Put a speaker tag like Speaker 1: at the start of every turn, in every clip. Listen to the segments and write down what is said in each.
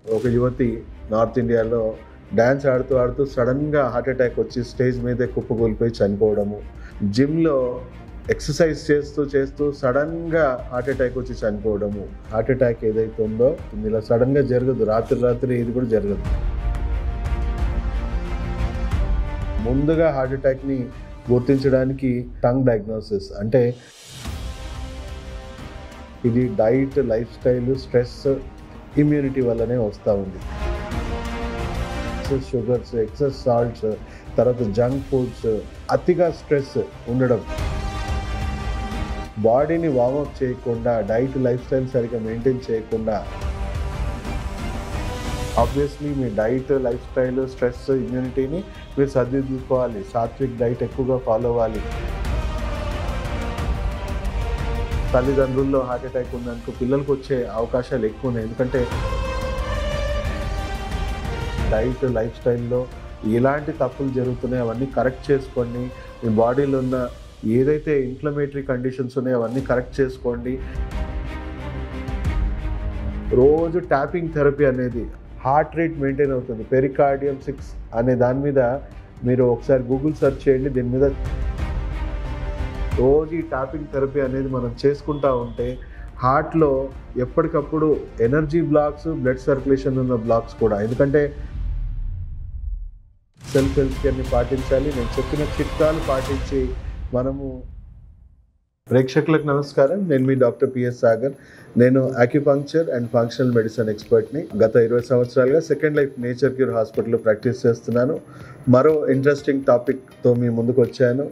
Speaker 1: ఒక యువతి నార్త్ ఇండియాలో డ్యాన్స్ ఆడుతూ ఆడుతూ సడన్గా హార్ట్ అటాక్ వచ్చి స్టేజ్ మీదే కుప్పకూలిపోయి చనిపోవడము. జిమ్లో ఎక్సర్సైజ్ చేస్తూ చేస్తూ సడన్గా హార్ట్ అటాక్ వచ్చి చనిపోవడము. హార్ట్ అటాక్ ఏదైతే ఉందో ఇలా సడన్గా జరగదు, రాత్రి ఇది కూడా జరగదు. ముందుగా హార్ట్ అటాక్ని గుర్తించడానికి టంగ్ డయాగ్నోసిస్, అంటే ఇది diet, life style, stress, immunity వల్లనే వస్తూ ఉంది. ఎక్సెస్ షుగర్స్, ఎక్సెస్ సాల్ట్స్, తర్వాత జంక్ ఫుడ్స్, అతిగా స్ట్రెస్ ఉండడం, బాడీని వార్మప్ చేయకుండా, డైట్, లైఫ్ స్టైల్ సరిగ్గా మెయింటైన్ చేయకుండా. ఆబ్వియస్లీ మీ డైట్, లైఫ్ స్టైల్, స్ట్రెస్, ఇమ్యూనిటీని మీరు సర్దిద్దుకోవాలి. సాత్విక్ డైట్ ఎక్కువగా ఫాలో అవ్వాలి. తల్లిదండ్రుల్లో హార్ట్ అటాక్ ఉందనుకో పిల్లలకు వచ్చే అవకాశాలు ఎక్కువ ఉన్నాయి. ఎందుకంటే డైట్, లైఫ్ స్టైల్లో ఎలాంటి తప్పులు జరుగుతున్నాయో అవన్నీ కరెక్ట్ చేసుకోండి. మీ బాడీలో ఉన్న ఏదైతే ఇన్ఫ్లమేటరీ కండిషన్స్ ఉన్నాయో అవన్నీ కరెక్ట్ చేసుకోండి. రోజు ట్యాపింగ్ థెరపీ అనేది హార్ట్ రేట్ మెయింటైన్ అవుతుంది. పెరికార్డియం 6 అనే దాని మీద మీరు ఒకసారి గూగుల్ సెర్చ్ చేయండి. దీని మీద రోజు ఈ ట్యాపింగ్ థెరపీ అనేది మనం చేసుకుంటూ ఉంటే హార్ట్లో ఎప్పటికప్పుడు ఎనర్జీ బ్లాక్స్, బ్లడ్ సర్క్యులేషన్ ఉన్న బ్లాక్స్ కూడా. ఎందుకంటే సెల్ఫ్ హెల్త్ కేర్ని పాటించాలి. నేను చెప్పిన చిట్కాలు పాటించి మనము. ప్రేక్షకులకు నమస్కారం. నేను మీ డాక్టర్ పిఎస్ సాగర్. నేను అక్యుపంక్చర్ అండ్ ఫంక్షనల్ మెడిసిన్ ఎక్స్పర్ట్ని. గత 20 సంవత్సరాలుగా సెకండ్ లైఫ్ నేచర్ క్యూర్ హాస్పిటల్లో ప్రాక్టీస్ చేస్తున్నాను. మరో ఇంట్రెస్టింగ్ టాపిక్తో మీ ముందుకు వచ్చాను.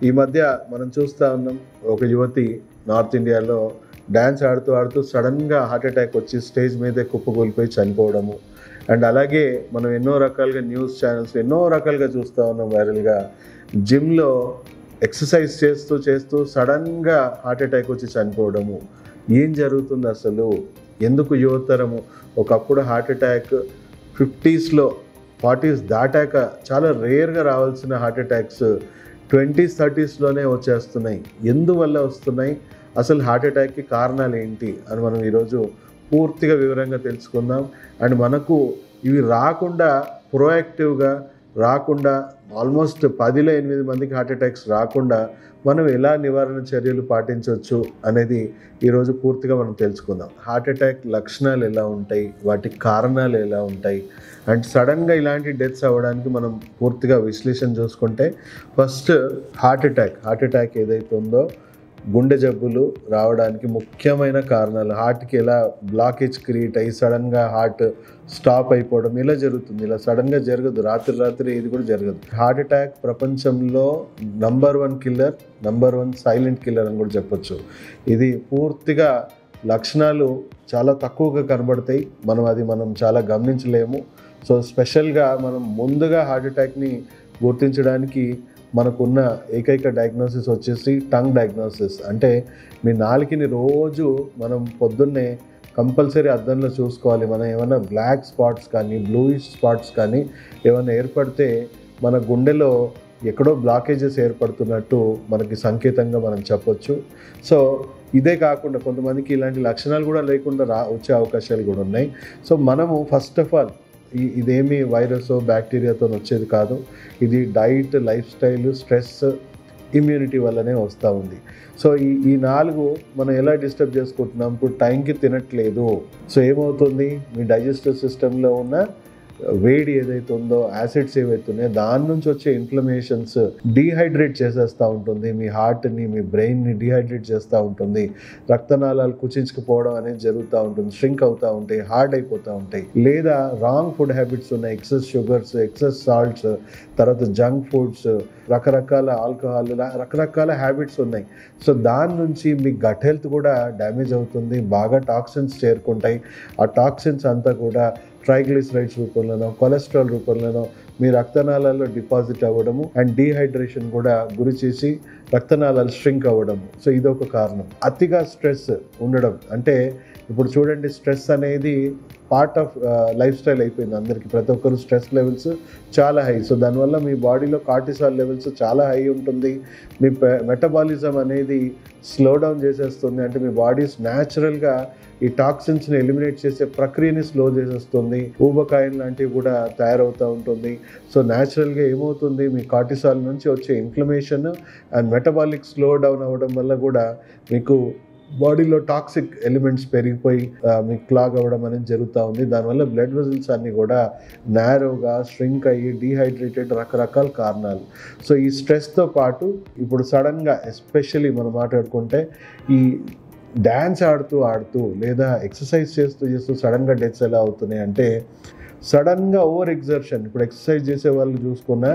Speaker 1: ఈ మధ్య మనం చూస్తూ ఉన్నాం, ఒక యువతి నార్త్ ఇండియాలో డ్యాన్స్ ఆడుతూ ఆడుతూ సడన్గా హార్ట్ అటాక్ వచ్చి స్టేజ్ మీదే కుప్పకూలిపోయి చనిపోవడము. అండ్ అలాగే మనం ఎన్నో రకాలుగా న్యూస్ ఛానల్స్ ఎన్నో రకాలుగా చూస్తూ ఉన్నాం వైరల్గా. జిమ్లో ఎక్సర్సైజ్ చేస్తూ చేస్తూ సడన్గా హార్ట్ అటాక్ వచ్చి చనిపోవడము. ఏం జరుగుతుంది అసలు? ఎందుకు యువతరము? ఒకప్పుడు హార్ట్ అటాక్ 50స్లో 40s దాటాక చాలా రేర్గా రావాల్సిన హార్ట్ అటాక్స్ 20s 30sలోనే వచ్చేస్తున్నాయి. ఎందువల్ల వస్తున్నాయి? అసలు హార్ట్ అటాక్కి కారణాలు ఏంటి అని మనం ఈరోజు పూర్తిగా వివరంగా తెలుసుకుందాం. అండ్ మనకు ఇవి రాకుండా ప్రోయాక్టివ్గా రాకుండా, ఆల్మోస్ట్ 10లో 8 మందికి హార్ట్ అటాక్స్ రాకుండా మనం ఎలా నివారణ చర్యలు పాటించవచ్చు అనేది ఈరోజు పూర్తిగా మనం తెలుసుకుందాం. హార్ట్ అటాక్ లక్షణాలు ఎలా ఉంటాయి, వాటి కారణాలు ఎలా ఉంటాయి, అండ్ సడన్గా ఇలాంటి డెత్స్ అవ్వడానికి మనం పూర్తిగా విశ్లేషణ చూసుకుంటే, ఫస్ట్ హార్ట్ అటాక్ ఏదైతే ఉందో గుండె జబ్బులు రావడానికి ముఖ్యమైన కారణాలు. హార్ట్కి ఎలా బ్లాకేజ్ క్రియేట్ అయ్యి సడన్గా హార్ట్ స్టాప్ అయిపోవడం ఇలా జరుగుతుంది. ఇలా సడన్గా జరగదు, రాత్రి ఇది కూడా జరగదు. హార్ట్ అటాక్ ప్రపంచంలో number 1 killer, number 1 silent killer అని కూడా చెప్పొచ్చు. ఇది పూర్తిగా లక్షణాలు చాలా తక్కువగా కనబడతాయి, మనం చాలా గమనించలేము. సో స్పెషల్గా మనం ముందుగా హార్ట్ అటాక్ని గుర్తించడానికి మనకున్న ఏకైక డయాగ్నోసిస్ వచ్చేసి టంగ్ డయాగ్నోసిస్. అంటే మీ నాలుకని రోజు మనం పొద్దున్నే కంపల్సరీ అద్దంలో చూసుకోవాలి. మనం ఏమైనా బ్లాక్ స్పాట్స్ కానీ, బ్లూయిష్ స్పాట్స్ కానీ ఏమైనా ఏర్పడితే మన గుండెలో ఎక్కడో బ్లాకేజెస్ ఏర్పడుతున్నట్టు మనకి సంకేతంగా మనం చెప్పొచ్చు. సో ఇదే కాకుండా కొంతమందికి ఇలాంటి లక్షణాలు కూడా లేకుండా వచ్చే అవకాశాలు కూడా ఉన్నాయి. సో మనము ఫస్ట్ ఆఫ్ ఆల్ ఇదేమి వైరస్ బ్యాక్టీరియాతో వచ్చేది కాదు. ఇది diet, life style, stress, immunity వల్లనే వస్తూ ఉంది. సో ఈ 4 మనం ఎలా డిస్టర్బ్ చేసుకుంటున్నాం? ఇప్పుడు టైంకి తినట్లేదు. సో ఏమవుతుంది? మీ డైజెస్టివ్ సిస్టంలో ఉన్న వేడి ఏదైతే ఉందో, యాసిడ్స్ ఏవైతే ఉన్నాయో దాని నుంచి వచ్చే ఇన్ఫ్లమేషన్స్ డీహైడ్రేట్ చేసేస్తూ ఉంటుంది. మీ హార్ట్ని, మీ బ్రెయిన్ని డీహైడ్రేట్ చేస్తూ ఉంటుంది. రక్తనాళాలు కుచించుకుపోవడం అనేది జరుగుతూ ఉంటుంది, ష్రింక్ అవుతూ ఉంటాయి, హార్డ్ అయిపోతూ ఉంటాయి. లేదా రాంగ్ ఫుడ్ హ్యాబిట్స్ ఉన్నాయి, ఎక్సెస్ షుగర్స్, ఎక్సెస్ సాల్ట్స్, తర్వాత జంక్ ఫుడ్స్, రకరకాల ఆల్కహాల్, రకరకాల హ్యాబిట్స్ ఉన్నాయి. సో దాని నుంచి మీ గట్ హెల్త్ కూడా డ్యామేజ్ అవుతుంది. బాగా టాక్సిన్స్ చేరుకుంటాయి. ఆ టాక్సిన్స్ అంతా కూడా ట్రైగ్లిసరైడ్స్ రూపంలోనో, కొలెస్ట్రాల్ రూపంలోనో మీ రక్తనాళాల్లో డిపాజిట్ అవ్వడము అండ్ డీహైడ్రేషన్ కూడా గురి చేసి రక్తనాళాలు ష్రింక్ అవ్వడము. సో ఇదొక కారణం. అతిగా స్ట్రెస్ ఉండడం, అంటే ఇప్పుడు చూడండి, స్ట్రెస్ అనేది పార్ట్ ఆఫ్ లైఫ్ స్టైల్ అయిపోయింది అందరికీ. ప్రతి ఒక్కరు స్ట్రెస్ లెవెల్స్ చాలా హై. సో దానివల్ల మీ బాడీలో కార్టిసాల్ లెవెల్స్ చాలా హై ఉంటుంది. మీ మెటబాలిజం అనేది స్లో డౌన్ చేసేస్తుంది. అంటే మీ బాడీస్ న్యాచురల్గా ఈ టాక్సిన్స్ని ఎలిమినేట్ చేసే ప్రక్రియని స్లో చేసేస్తుంది. ఊబకాయం లాంటివి కూడా తయారవుతూ ఉంటుంది. సో న్యాచురల్గా ఏమవుతుంది, మీ కార్టిసాల్ నుంచి వచ్చే inflammation and metabolic slow down అవ్వడం వల్ల కూడా మీకు బాడీలో టాక్సిక్ ఎలిమెంట్స్ పెరిగిపోయి మీకు క్లాగ్ అవ్వడం అనేది జరుగుతూ ఉంది. దానివల్ల బ్లడ్ వెజల్స్ అన్నీ కూడా నేరోగా స్ట్రింక్ అయ్యి డీహైడ్రేటెడ్, రకరకాల కారణాలు. సో ఈ స్ట్రెస్తో పాటు ఇప్పుడు సడన్గా ఎస్పెషల్లీ మనం మాట్లాడుకుంటే ఈ డ్యాన్స్ ఆడుతూ లేదా ఎక్సర్సైజ్ చేస్తూ సడన్గా డెత్స్ ఎలా అవుతున్నాయి అంటే, సడన్గా ఓవర్ ఎగ్జర్షన్. ఇప్పుడు ఎక్సర్సైజ్ చేసే వాళ్ళు చూసుకున్నా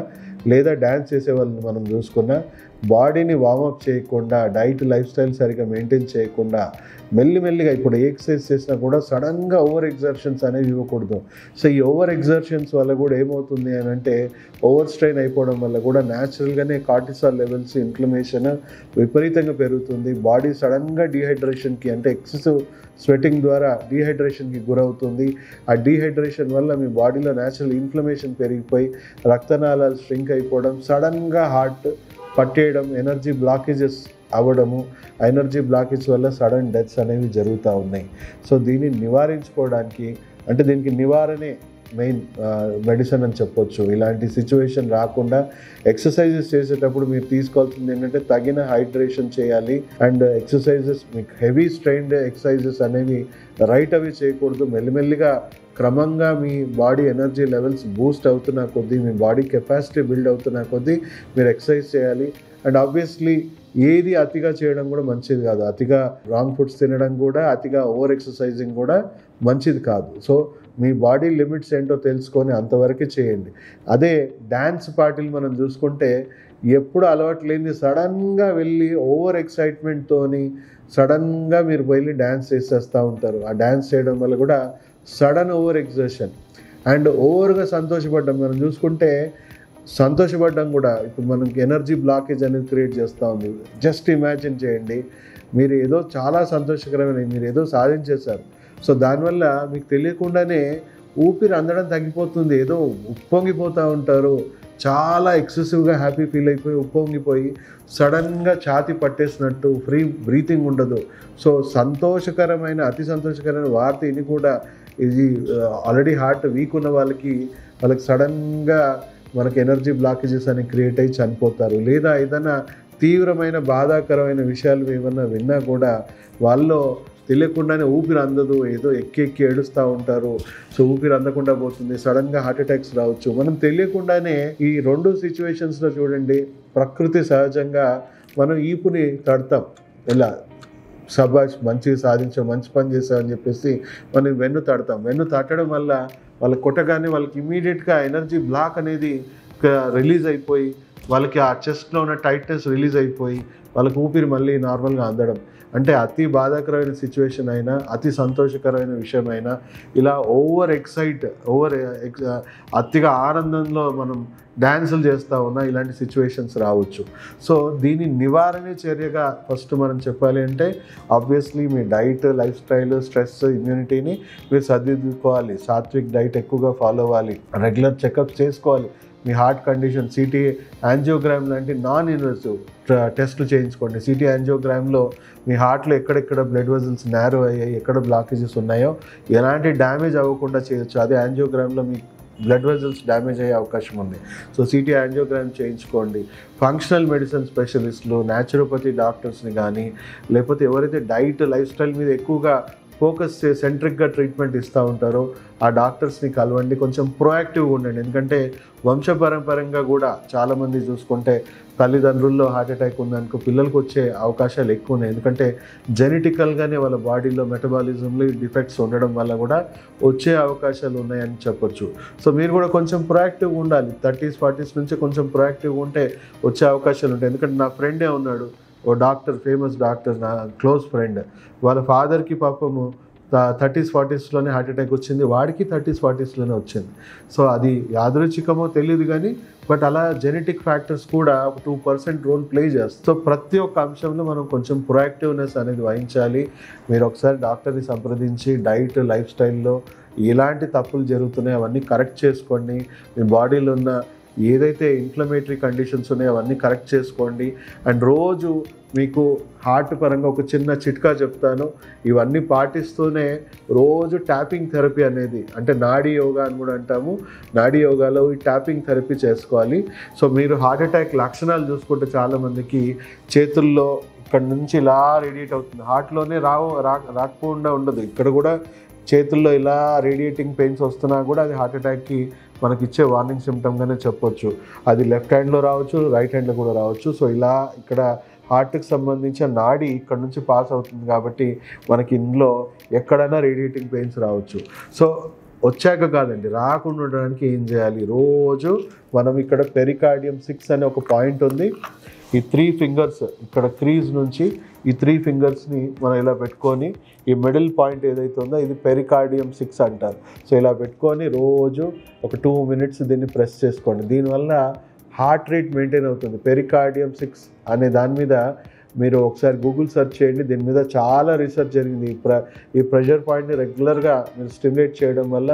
Speaker 1: లేదా డ్యాన్స్ చేసే వాళ్ళని మనం చూసుకున్నా బాడీని వార్మప్ చేయకుండా, డైట్ లైఫ్ స్టైల్ సరిగ్గా మెయింటైన్ చేయకుండా మెల్లిమెల్లిగా ఇప్పుడు ఏ ఎక్సర్సైజ్ చేసినా కూడా సడన్గా ఓవర్ ఎగ్జర్షన్స్ అనేవి ఇవ్వకూడదు. సో ఈ ఓవర్ ఎగ్జర్షన్స్ వల్ల కూడా ఏమవుతుంది అని అంటే, ఓవర్ స్ట్రెయిన్ అయిపోవడం వల్ల కూడా న్యాచురల్గానే కార్టిసాల్ లెవెల్స్, ఇన్ఫ్లమేషన్ విపరీతంగా పెరుగుతుంది. బాడీ సడన్గా డీహైడ్రేషన్కి, అంటే ఎక్సెసివ్ స్వెటింగ్ ద్వారా డీహైడ్రేషన్కి గురవుతుంది. ఆ డీహైడ్రేషన్ వల్ల మీ బాడీలో న్యాచురల్ ఇన్ఫ్లమేషన్ పెరిగిపోయి రక్తనాళాలు స్ట్రింక్ అయిపోవడం, సడన్గా హార్ట్ పట్టేయడం, ఎనర్జీ బ్లాకేజెస్ అవ్వడము, ఎనర్జీ బ్లాకేజ్ వల్ల సడన్ డెత్స్ అనేవి జరుగుతూ ఉన్నాయి. సో దీన్ని నివారించుకోవడానికి, అంటే దీనికి నివారణే మెయిన్ మెడిసిన్ అని చెప్పొచ్చు. ఇలాంటి సిచ్యువేషన్ రాకుండా ఎక్సర్సైజెస్ చేసేటప్పుడు మీరు తీసుకోవాల్సింది ఏంటంటే తగిన హైడ్రేషన్ చేయాలి. అండ్ ఎక్సర్సైజెస్, మీకు హెవీ స్ట్రెయిన్డ్ ఎక్సర్సైజెస్ అనేవి రైట్ అవే చేయకూడదు. మెల్లిమెల్లిగా క్రమంగా మీ బాడీ ఎనర్జీ లెవెల్స్ బూస్ట్ అవుతున్న కొద్దీ, మీ బాడీ కెపాసిటీ బిల్డ్ అవుతున్న కొద్దీ మీరు ఎక్సర్సైజ్ చేయాలి. అండ్ ఆబ్వియస్లీ ఏది అతిగా చేయడం కూడా మంచిది కాదు. అతిగా రాంగ్ ఫుడ్స్ తినడం కూడా, అతిగా ఓవర్ ఎక్సర్సైజింగ్ కూడా మంచిది కాదు. సో మీ బాడీ లిమిట్స్ ఏంటో తెలుసుకొని అంతవరకే చేయండి. అదే డ్యాన్స్ పార్టీలు మనం చూసుకుంటే, ఎప్పుడు అలవాటు లేని సడన్గా వెళ్ళి ఓవర్ ఎక్సైట్మెంట్తోని సడన్గా మీరు వెళ్ళి డ్యాన్స్ చేసేస్తూ ఉంటారు. ఆ డ్యాన్స్ చేయడం వల్ల కూడా సడన్ ఓవర్ ఎగ్జర్షన్ అండ్ ఓవర్గా సంతోషపడ్డం. మనం చూసుకుంటే సంతోషపడ్డం కూడా ఇప్పుడు మనకి ఎనర్జీ బ్లాకేజ్ అనేది క్రియేట్ చేస్తూ ఉంది. జస్ట్ ఇమాజిన్ చేయండి, మీరు ఏదో చాలా సంతోషకరమైన, మీరు ఏదో సాధించేశారు. సో దానివల్ల మీకు తెలియకుండానే ఊపిరి అందడం తగ్గిపోతుంది. ఏదో ఉప్పొంగిపోతూ ఉంటారు, చాలా ఎక్సెసివ్గా హ్యాపీ ఫీల్ అయిపోయి ఉప్పొంగిపోయి సడన్గా ఛాతీ పట్టేసినట్టు, ఫ్రీ బ్రీతింగ్ ఉండదు. సో సంతోషకరమైన, అతి సంతోషకరమైన వార్త ఇది కూడా, ఇది ఆల్రెడీ హార్ట్ వీక్ ఉన్న వాళ్ళకి సడన్గా మనకి ఎనర్జీ బ్లాకేజెస్ అని క్రియేట్ అయ్యి చనిపోతారు. లేదా ఏదైనా తీవ్రమైన బాధాకరమైన విషయాలు ఏమన్నా విన్నా కూడా వాళ్ళలో తెలియకుండానే ఊపిరి అందదు, ఏదో ఎక్కి ఏడుస్తూ ఉంటారు. సో ఊపిరి అందకుండా పోతుంది, సడన్గా హార్ట్ అటాక్స్ రావచ్చు. మనం తెలియకుండానే ఈ రెండు సిచ్యువేషన్స్లో చూడండి, ప్రకృతి సహజంగా మనం ఈపుని తడతాం, ఇలా సబాష్ మంచిగా సాధించాం, మంచి పని చేసాం అని చెప్పేసి మనం వెన్ను తడతాం. వెన్ను తట్టడం వల్ల వాళ్ళకి కొట్టగానే వాళ్ళకి ఇమీడియట్గా ఎనర్జీ బ్లాక్ అనేది రిలీజ్ అయిపోయి, వాళ్ళకి ఆ చెస్ట్లో ఉన్న టైట్నెస్ రిలీజ్ అయిపోయి వాళ్ళకి ఊపిరి మళ్ళీ నార్మల్గా అందడం. అంటే అతి బాధాకరమైన సిచ్యువేషన్ అయినా, అతి సంతోషకరమైన విషయం అయినా, ఇలా అతిగా ఆనందంలో మనం డ్యాన్సులు చేస్తూ ఉన్నా ఇలాంటి సిచ్యువేషన్స్ రావచ్చు. సో దీని నివారణ చర్యగా ఫస్ట్ మనం చెప్పాలి అంటే, ఆబ్వియస్లీ మీ డైట్, లైఫ్ స్టైల్, స్ట్రెస్, ఇమ్యూనిటీని మీరు సర్దిద్దుకోవాలి. సాత్విక్ డైట్ ఎక్కువగా ఫాలో అవ్వాలి. రెగ్యులర్ చెకప్స్ చేసుకోవాలి. మీ హార్ట్ కండిషన్, సిటీ యాంజియోగ్రామ్ లాంటి నాన్ ఇన్వెసివ్ టెస్టులు చేయించుకోండి. సిటీ యాంజియోగ్రామ్లో మీ హార్ట్లో ఎక్కడెక్కడ బ్లడ్ వెజల్స్ నేరో అయ్యాయి, ఎక్కడ బ్లాకేజెస్ ఉన్నాయో ఎలాంటి డ్యామేజ్ అవ్వకుండా చేయొచ్చు. అదే యాంజియోగ్రామ్లో మీ బ్లడ్ వెజల్స్ డ్యామేజ్ అయ్యే అవకాశం ఉంది. సో సిటీ యాంజియోగ్రామ్ చేయించుకోండి. ఫంక్షనల్ మెడిసిన్ స్పెషలిస్టులు, న్యాచురోపతి డాక్టర్స్ని కానీ, లేకపోతే ఎవరైతే డైట్, లైఫ్ స్టైల్ మీద ఎక్కువగా ఫోకస్ సెంట్రిక్గా ట్రీట్మెంట్ ఇస్తూ ఉంటారో ఆ డాక్టర్స్ని కలవండి. కొంచెం ప్రొయాక్టివ్గా ఉండండి. ఎందుకంటే వంశపరంపరంగా కూడా చాలామంది చూసుకుంటే తల్లిదండ్రుల్లో హార్ట్ అటాక్ ఉందనుకో పిల్లలకు వచ్చే అవకాశాలు ఎక్కువ ఉన్నాయి. ఎందుకంటే జెనెటికల్గానే వాళ్ళ బాడీలో మెటబాలిజంలో డిఫెక్ట్స్ ఉండడం వల్ల కూడా వచ్చే అవకాశాలు ఉన్నాయని చెప్పొచ్చు. సో మీరు కూడా కొంచెం ప్రొయాక్టివ్గా ఉండాలి. 30s 40s నుంచి కొంచెం ప్రొయాక్టివ్గా ఉంటే వచ్చే అవకాశాలు ఉంటాయి. ఎందుకంటే నా ఫ్రెండే ఉన్నాడు, ఓ డాక్టర్, ఫేమస్ డాక్టర్, నా క్లోజ్ ఫ్రెండ్. వాళ్ళ ఫాదర్కి పాపము 30s 40sలోనే హార్ట్ అటాక్ వచ్చింది, వాడికి 30s 40sలోనే వచ్చింది. సో అది యాదృచ్ఛికమో తెలియదు కానీ బట్ అలా జెనెటిక్ ఫ్యాక్టర్స్ కూడా 2% రోల్ ప్లే చేస్తాయి. సో ప్రతి ఒక్క అంశంలో మనం కొంచెం ప్రొయాక్టివ్నెస్ అనేది వహించాలి. మీరు ఒకసారి డాక్టర్ని సంప్రదించి డైట్, లైఫ్ స్టైల్లో ఎలాంటి తప్పులు జరుగుతున్నాయో అవన్నీ కరెక్ట్ చేసుకోండి. మీ బాడీలో ఉన్న ఏదైతే ఇన్ఫ్లమేటరీ కండిషన్స్ ఉన్నాయో అవన్నీ కరెక్ట్ చేసుకోండి. అండ్ రోజు మీకు హార్ట్ పరంగా ఒక చిన్న చిట్కా చెప్తాను. ఇవన్నీ పాటిస్తూనే రోజు ట్యాపింగ్ థెరపీ అనేది, అంటే నాడీ యోగా అని కూడా అంటాము, నాడీ యోగాలో ఈ ట్యాపింగ్ థెరపీ చేసుకోవాలి. సో మీరు హార్ట్ అటాక్ లక్షణాలు చూసుకుంటే చాలామందికి చేతుల్లో ఇక్కడ నుంచి ఇలా రేడియేట్ అవుతుంది, హార్ట్లోనే రాకపోకుండా ఉండదు, ఇక్కడ కూడా చేతుల్లో ఇలా రేడియేటింగ్ పెయిన్స్ వస్తున్నా కూడా అది హార్ట్ అటాక్కి మనకి ఇచ్చే వార్నింగ్ సిమ్టమ్గానే చెప్పొచ్చు. అది లెఫ్ట్ హ్యాండ్లో రావచ్చు, రైట్ హ్యాండ్లో కూడా రావచ్చు. సో ఇలా ఇక్కడ హార్ట్కి సంబంధించిన నాడి ఇక్కడ నుంచి పాస్ అవుతుంది కాబట్టి మనకి ఇందులో ఎక్కడైనా రేడియేటింగ్ పెయిన్స్ రావచ్చు. సో వచ్చాక కాదండి, రాకుండా ఉండడానికి ఏం చేయాలి, రోజు మనం ఇక్కడ పెరికార్డియం 6 అనే ఒక పాయింట్ ఉంది, ఈ 3 ఫింగర్స్ ఇక్కడ క్రీజ్ నుంచి ఈ 3 ఫింగర్స్ని మనం ఇలా పెట్టుకొని ఈ మిడిల్ పాయింట్ ఏదైతే ఉందో ఇది పెరికార్డియం 6 అంటారు. సో ఇలా పెట్టుకొని రోజు ఒక 2 minutes దీన్ని ప్రెస్ చేసుకోండి. దీనివల్ల హార్ట్ రేట్ మెయింటైన్ అవుతుంది. పెరికార్డియం 6 అనే దాని మీద మీరు ఒకసారి గూగుల్ సెర్చ్ చేయండి, దీని మీద చాలా రీసెర్చ్ జరిగింది. ఈ ప్రెషర్ పాయింట్ని రెగ్యులర్గా మీరు స్టిమ్యులేట్ చేయడం వల్ల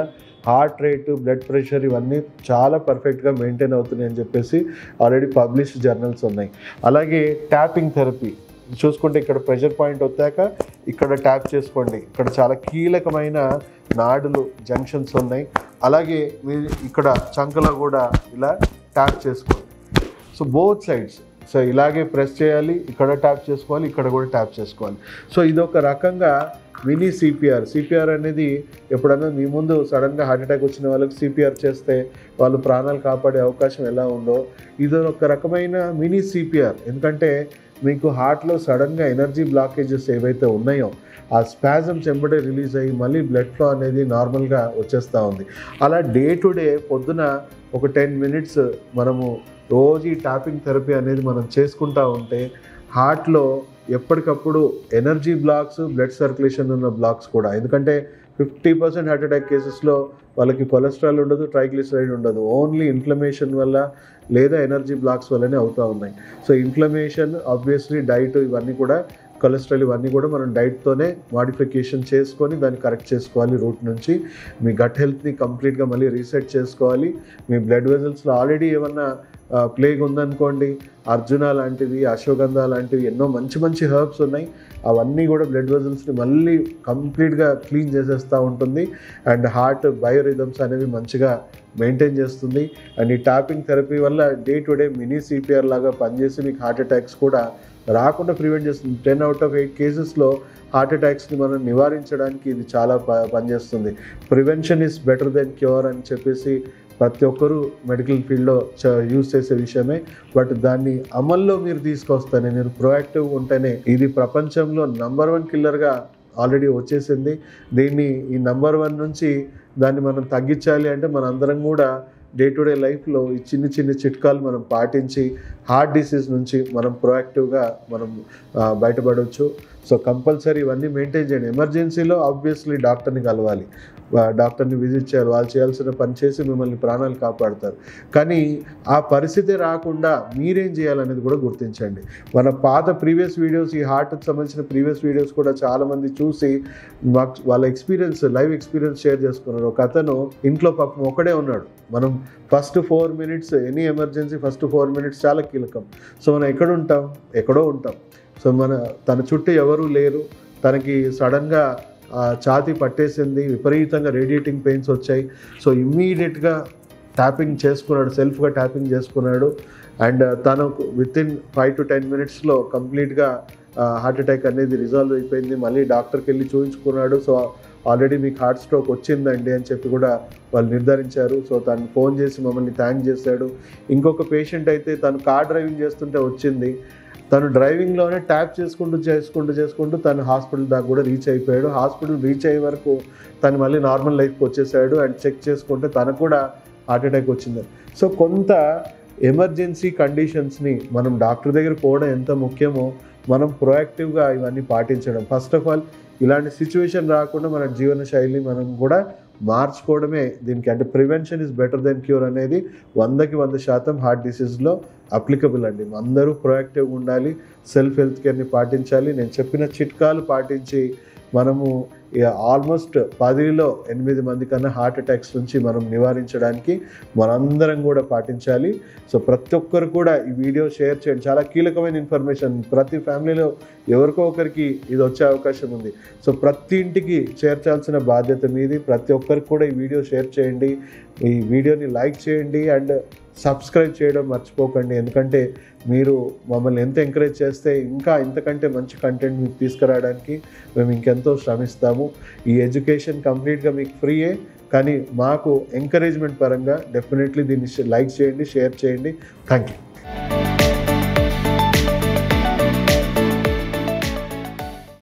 Speaker 1: హార్ట్ రేటు, బ్లడ్ ప్రెషర్ ఇవన్నీ చాలా పర్ఫెక్ట్గా మెయింటైన్ అవుతున్నాయి అని చెప్పేసి ఆల్రెడీ పబ్లిష్డ్ జర్నల్స్ ఉన్నాయి. అలాగే ట్యాపింగ్ థెరపీ చూసుకుంటే ఇక్కడ ప్రెషర్ పాయింట్ వచ్చాక ఇక్కడ ట్యాప్ చేసుకోండి. ఇక్కడ చాలా కీలకమైన నాడులు జంక్షన్స్ ఉన్నాయి. అలాగే మీరు ఇక్కడ చంకలో కూడా ఇలా ట్యాప్ చేసుకోండి. సో బోత్ సైడ్స్ సో ఇలాగే ప్రెస్ చేయాలి, ఇక్కడ ట్యాప్ చేసుకోవాలి, ఇక్కడ కూడా ట్యాప్ చేసుకోవాలి. సో ఇదొక రకంగా మినీ సిపిఆర్ అనేది ఎప్పుడన్నా మీ ముందు సడన్గా హార్ట్ అటాక్ వచ్చిన వాళ్ళకి సిపిఆర్ చేస్తే వాళ్ళు ప్రాణాలు కాపాడే అవకాశం ఎలా ఉందో ఇది ఒక రకమైన మినీ సిపిఆర్. ఎందుకంటే మీకు హార్ట్లో సడన్గా ఎనర్జీ బ్లాకేజెస్ ఏవైతే ఉన్నాయో ఆ స్పాజమ్స్ వెంబడే రిలీజ్ అయ్యి మళ్ళీ బ్లడ్ ఫ్లో అనేది నార్మల్గా వచ్చేస్తూ ఉంది. అలా డే టు డే పొద్దున ఒక 10 minutes మనము రోజు ఈ ట్యాపింగ్ థెరపీ అనేది మనం చేసుకుంటూ ఉంటే హార్ట్లో ఎప్పటికప్పుడు ఎనర్జీ బ్లాక్స్, బ్లడ్ సర్క్యులేషన్ ఉన్న బ్లాక్స్ కూడా, ఎందుకంటే 50% హార్ట్ అటాక్ కేసెస్లో వాళ్ళకి కొలెస్ట్రాల్ ఉండదు, ట్రైగ్లిసరైడ్ ఉండదు, ఓన్లీ ఇన్ఫ్లమేషన్ వల్ల లేదా ఎనర్జీ బ్లాక్స్ వల్లనే అవుతూ ఉన్నాయి. సో ఇన్ఫ్లమేషన్ ఆబ్వియస్లీ డైట్ ఇవన్నీ కూడా, కొలెస్ట్రాల్ ఇవన్నీ కూడా మనం డైట్తోనే మాడిఫికేషన్ చేసుకొని దాన్ని కరెక్ట్ చేసుకోవాలి. రూట్ నుంచి మీ గట్ హెల్త్ని కంప్లీట్గా మళ్ళీ రీసెట్ చేసుకోవాలి. మీ బ్లడ్ వెజల్స్లో ఆల్రెడీ ఏమన్నా ప్లేగ్ ఉందనుకోండి, అర్జున లాంటివి, అశ్వగంధ లాంటివి ఎన్నో మంచి మంచి హెర్బ్స్ ఉన్నాయి, అవన్నీ కూడా బ్లడ్ వెజల్స్ని మళ్ళీ కంప్లీట్గా క్లీన్ చేసేస్తూ ఉంటుంది. అండ్ హార్ట్ బయోరిథమ్స్ అనేవి మంచిగా మెయింటైన్ చేస్తుంది. అండ్ ఈ ట్యాపింగ్ థెరపీ వల్ల day to day mini CPR లాగా పనిచేసి మీకు హార్ట్ అటాక్స్ కూడా రాకుండా ప్రివెంట్ చేస్తుంది. 10 out of 8 కేసెస్లో హార్ట్ అటాక్స్ని మనం నివారించడానికి ఇది చాలా పనిచేస్తుంది. Prevention is better than cure అని చెప్పేసి ప్రతి ఒక్కరూ మెడికల్ ఫీల్డ్లో యూజ్ చేసే విషయమే. బట్ దాన్ని అమల్లో మీరు తీసుకొస్తేనే, మీరు ప్రొయాక్టివ్గా ఉంటేనే ఇది ప్రపంచంలో నంబర్ 1 కిల్లర్గా ఆల్రెడీ వచ్చేసింది. దీన్ని ఈ నంబర్ 1 నుంచి దాన్ని మనం తగ్గించాలి అంటే మనందరం కూడా డే టు డే లైఫ్లో ఈ చిన్న చిన్న చిట్కాలు మనం పాటించి హార్ట్ డిసీజ్ నుంచి మనం ప్రొయాక్టివ్గా మనం బయటపడవచ్చు. సో కంపల్సరీ ఇవన్నీ మెయింటైన్ చేయండి. ఎమర్జెన్సీలో ఆబ్వియస్లీ డాక్టర్ని కలవాలి, డాక్టర్ని విజిట్ చేయాలి, వాళ్ళు చేయాల్సిన పని చేసి మిమ్మల్ని ప్రాణాలు కాపాడుతారు. కానీ ఆ పరిస్థితి రాకుండా మీరేం చేయాలనేది కూడా గుర్తించండి. మన పాత ప్రీవియస్ వీడియోస్, ఈ హార్ట్కి సంబంధించిన ప్రీవియస్ వీడియోస్ కూడా చాలామంది చూసి వాళ్ళ ఎక్స్పీరియన్స్, లైవ్ ఎక్స్పీరియన్స్ షేర్ చేసుకున్నారు. ఒక అతను ఇంట్లో పాపం ఒకడే ఉన్నాడు. మనం first 4 minutes any emergency first 4 minutes చాలా కీలకం. సో మనం ఎక్కడో ఉంటాం. సో తన చుట్టూ ఎవరూ లేరు, తనకి సడన్గా ఛాతీ పట్టేసింది, విపరీతంగా రేడియేటింగ్ పెయిన్స్ వచ్చాయి. సో ఇమ్మీడియట్గా ట్యాపింగ్ చేసుకున్నాడు, సెల్ఫ్గా ట్యాపింగ్ చేసుకున్నాడు. అండ్ తను వితిన్ 5 to 10 minutesలో కంప్లీట్గా హార్ట్ అటాక్ అనేది రిజాల్వ్ అయిపోయింది. మళ్ళీ డాక్టర్కి వెళ్ళి చూపించుకున్నాడు. సో ఆల్రెడీ మీకు హార్ట్ స్ట్రోక్ వచ్చిందండి అని చెప్పి కూడా వాళ్ళు నిర్ధారించారు. సో తను ఫోన్ చేసి మమ్మల్ని థ్యాంక్ చేశాడు. ఇంకొక పేషెంట్ అయితే తను కార్ డ్రైవింగ్ చేస్తుంటే వచ్చింది, తను డ్రైవింగ్లోనే ట్యాప్ చేసుకుంటూ తను హాస్పిటల్ దాకా కూడా రీచ్ అయిపోయాడు. హాస్పిటల్ రీచ్ అయ్యే వరకు తను మళ్ళీ నార్మల్ లైఫ్కి వచ్చేసాడు. అండ్ చెక్ చేసుకుంటే తనకు కూడా హార్ట్ అటాక్ వచ్చింది. సో కొంత ఎమర్జెన్సీ కండిషన్స్ని మనం డాక్టర్ దగ్గర పోవడం ఎంత ముఖ్యమో మనం ప్రొయాక్టివ్గా ఇవన్నీ పాటించడం. ఫస్ట్ ఆఫ్ ఆల్ ఇలాంటి సిచ్యువేషన్ రాకుండా మన జీవన శైలి మనం కూడా మార్చుకోవడమే దీనికి. అంటే prevention is better than cure అనేది 100కి 100% హార్ట్ డిసీజ్లో అప్లికబుల్ అండి. అందరూ ప్రొయాక్టివ్గా ఉండాలి, సెల్ఫ్ హెల్త్ కేర్ని పాటించాలి. నేను చెప్పిన చిట్కాలు పాటించి మనము ఆల్మోస్ట్ 10లో 8 మంది కన్నా హార్ట్ అటాక్స్ నుంచి మనం నివారించడానికి మనందరం కూడా పాటించాలి. సో ప్రతి ఒక్కరు కూడా ఈ వీడియో షేర్ చేయండి. చాలా కీలకమైన ఇన్ఫర్మేషన్, ప్రతి ఫ్యామిలీలో ఎవరికో ఒకరికి ఇది వచ్చే అవకాశం ఉంది. సో ప్రతి ఇంటికి చేర్చాల్సిన బాధ్యత మీది. ప్రతి ఒక్కరికి కూడా ఈ వీడియో షేర్ చేయండి, ఈ వీడియోని లైక్ చేయండి అండ్ సబ్స్క్రైబ్ చేయడం మర్చిపోకండి. ఎందుకంటే మీరు మమ్మల్ని ఎంత ఎంకరేజ్ చేస్తే ఇంకా ఇంతకంటే మంచి కంటెంట్ మీకు తీసుకురావడానికి మేము ఇంకెంతో శ్రమిస్తాము. ఈ ఎడ్యుకేషన్ కంప్లీట్గా మీకు ఫ్రీయే, కానీ మాకు ఎంకరేజ్మెంట్ పరంగా డెఫినెట్లీ దీన్ని లైక్ చేయండి, షేర్ చేయండి. Thank you.